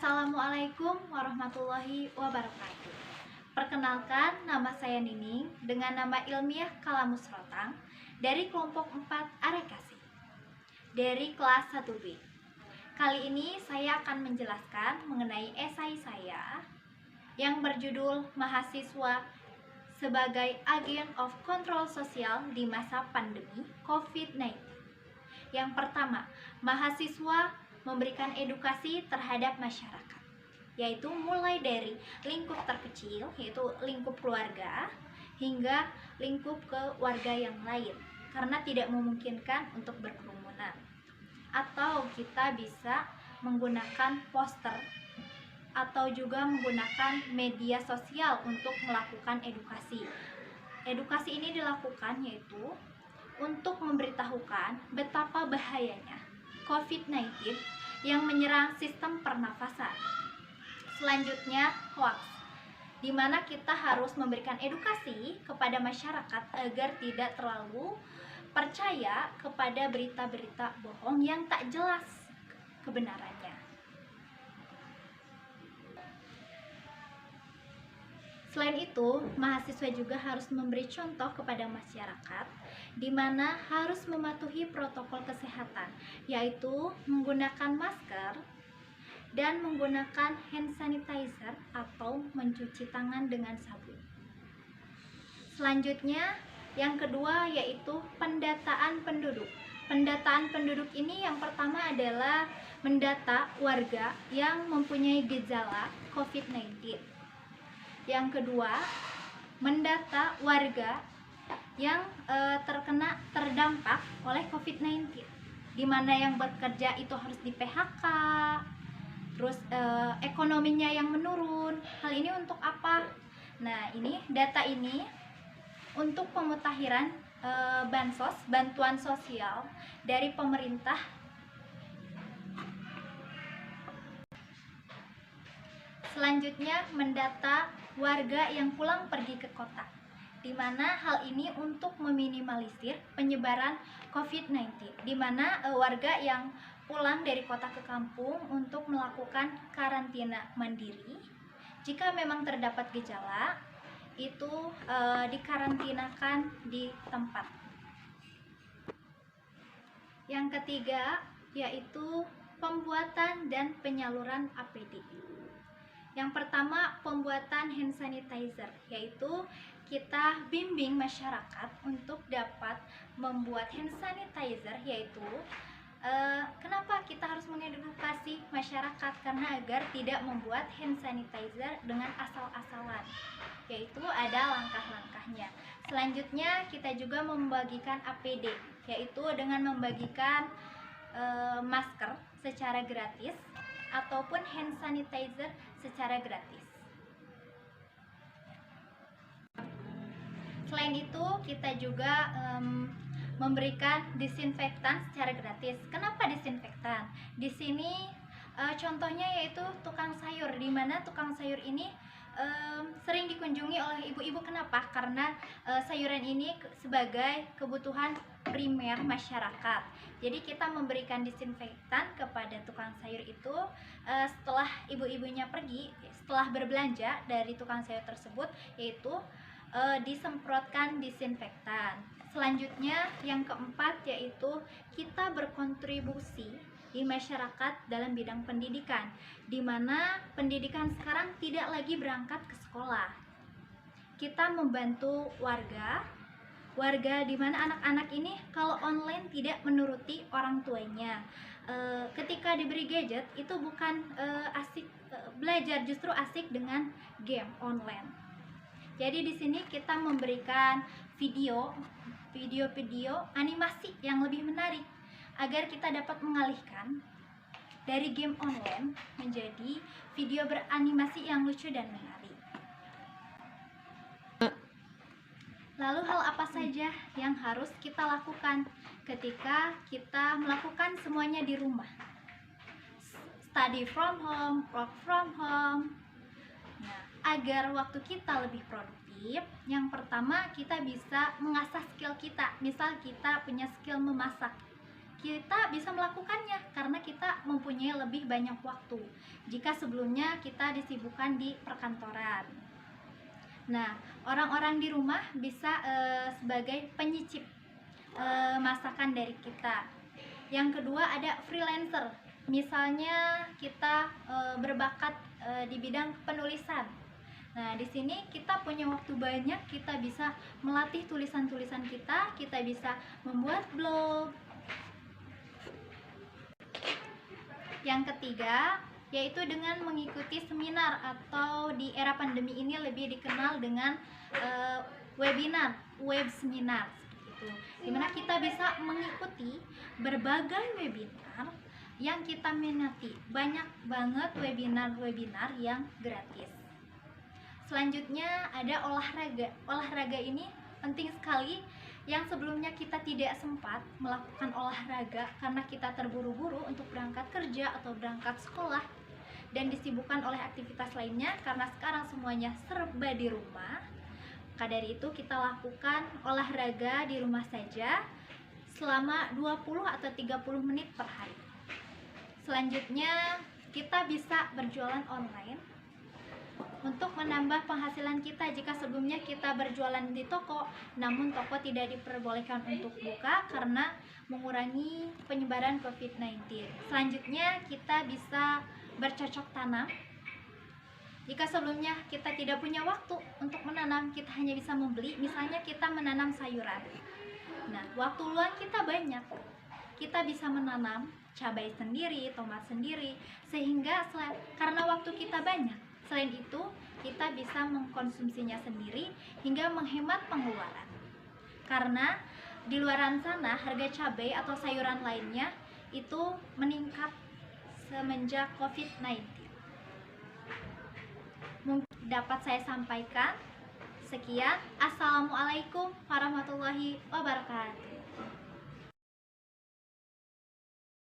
Assalamualaikum warahmatullahi wabarakatuh. Perkenalkan, nama saya Nining dengan nama ilmiah Kalamus Rotang dari kelompok 4 Arekasi dari kelas 1B. Kali ini saya akan menjelaskan mengenai esai saya yang berjudul Mahasiswa sebagai Agent of Control Sosial di masa pandemi COVID-19. Yang pertama, mahasiswa memberikan edukasi terhadap masyarakat, yaitu mulai dari lingkup terkecil, yaitu lingkup keluarga, hingga lingkup ke warga yang lain, karena tidak memungkinkan untuk berkerumunan. Atau kita bisa menggunakan poster atau juga menggunakan media sosial untuk melakukan edukasi. Edukasi ini dilakukan yaitu untuk memberitahukan betapa bahayanya COVID-19 yang menyerang sistem pernafasan. Selanjutnya, hoax, di mana kita harus memberikan edukasi kepada masyarakat agar tidak terlalu percaya kepada berita-berita bohong yang tak jelas kebenarannya. Selain itu, mahasiswa juga harus memberi contoh kepada masyarakat di mana harus mematuhi protokol kesehatan, yaitu menggunakan masker dan menggunakan hand sanitizer atau mencuci tangan dengan sabun. Selanjutnya, yang kedua yaitu pendataan penduduk. Pendataan penduduk ini yang pertama adalah mendata warga yang mempunyai gejala COVID-19. Yang kedua, mendata warga yang terdampak oleh COVID-19, di mana yang bekerja itu harus di PHK, terus ekonominya yang menurun. Hal ini untuk apa? Nah, ini data ini untuk pemutakhiran bansos, bantuan sosial dari pemerintah. Selanjutnya, mendata warga yang pulang pergi ke kota, di mana hal ini untuk meminimalisir penyebaran COVID-19, di mana warga yang pulang dari kota ke kampung untuk melakukan karantina mandiri. Jika memang terdapat gejala, itu dikarantinakan di tempat. Yang ketiga yaitu pembuatan dan penyaluran APD. Yang pertama, pembuatan hand sanitizer, yaitu kita bimbing masyarakat untuk dapat membuat hand sanitizer, yaitu kenapa kita harus mengedukasi masyarakat, karena agar tidak membuat hand sanitizer dengan asal-asalan, yaitu ada langkah-langkahnya. Selanjutnya, kita juga membagikan APD, yaitu dengan membagikan masker secara gratis ataupun hand sanitizer secara gratis. Selain itu, kita juga memberikan disinfektan secara gratis. Kenapa disinfektan? Di sini contohnya yaitu tukang sayur, di mana tukang sayur ini sering dikunjungi oleh ibu-ibu. Kenapa? Karena sayuran ini sebagai kebutuhan primer masyarakat. Jadi kita memberikan disinfektan kepada tukang sayur itu setelah ibu-ibunya pergi, setelah berbelanja dari tukang sayur tersebut, yaitu disemprotkan disinfektan. Selanjutnya, yang keempat yaitu kita berkontribusi di masyarakat dalam bidang pendidikan, di mana pendidikan sekarang tidak lagi berangkat ke sekolah. Kita membantu warga di mana anak-anak ini kalau online tidak menuruti orang tuanya. Ketika diberi gadget itu bukan asik belajar, justru asik dengan game online. Jadi di sini kita memberikan video animasi yang lebih menarik agar kita dapat mengalihkan dari game online menjadi video beranimasi yang lucu dan menarik. Lalu hal apa saja yang harus kita lakukan ketika kita melakukan semuanya di rumah? Study from home, work from home. Nah, agar waktu kita lebih produktif, yang pertama kita bisa mengasah skill kita. Misal kita punya skill memasak, kita bisa melakukannya karena kita mempunyai lebih banyak waktu jika sebelumnya kita disibukkan di perkantoran. Nah, orang-orang di rumah bisa sebagai penyicip masakan dari kita. Yang kedua ada freelancer. Misalnya kita berbakat di bidang penulisan. Nah, di sini kita punya waktu banyak, kita bisa melatih tulisan-tulisan kita bisa membuat blog. Yang ketiga, yaitu dengan mengikuti seminar atau di era pandemi ini lebih dikenal dengan webinar, web seminar gitu. Dimana kita bisa mengikuti berbagai webinar yang kita minati. Banyak banget webinar-webinar yang gratis. Selanjutnya ada olahraga. Olahraga ini penting sekali, yang sebelumnya kita tidak sempat melakukan olahraga karena kita terburu-buru untuk berangkat kerja atau berangkat sekolah dan disibukkan oleh aktivitas lainnya karena sekarang semuanya serba di rumah. Maka dari itu kita lakukan olahraga di rumah saja selama 20 atau 30 menit per hari. Selanjutnya kita bisa berjualan online untuk menambah penghasilan kita. Jika sebelumnya kita berjualan di toko, namun toko tidak diperbolehkan untuk buka karena mengurangi penyebaran COVID-19. Selanjutnya kita bisa bercocok tanam. Jika sebelumnya kita tidak punya waktu untuk menanam, kita hanya bisa membeli. Misalnya kita menanam sayuran. Nah, waktu luang kita banyak. Kita bisa menanam cabai sendiri, tomat sendiri, sehingga karena waktu kita banyak, selain itu kita bisa mengkonsumsinya sendiri hingga menghemat pengeluaran. Karena di luaran sana harga cabai atau sayuran lainnya itu meningkat semenjak COVID-19. Mungkin dapat saya sampaikan. Sekian, assalamualaikum warahmatullahi wabarakatuh.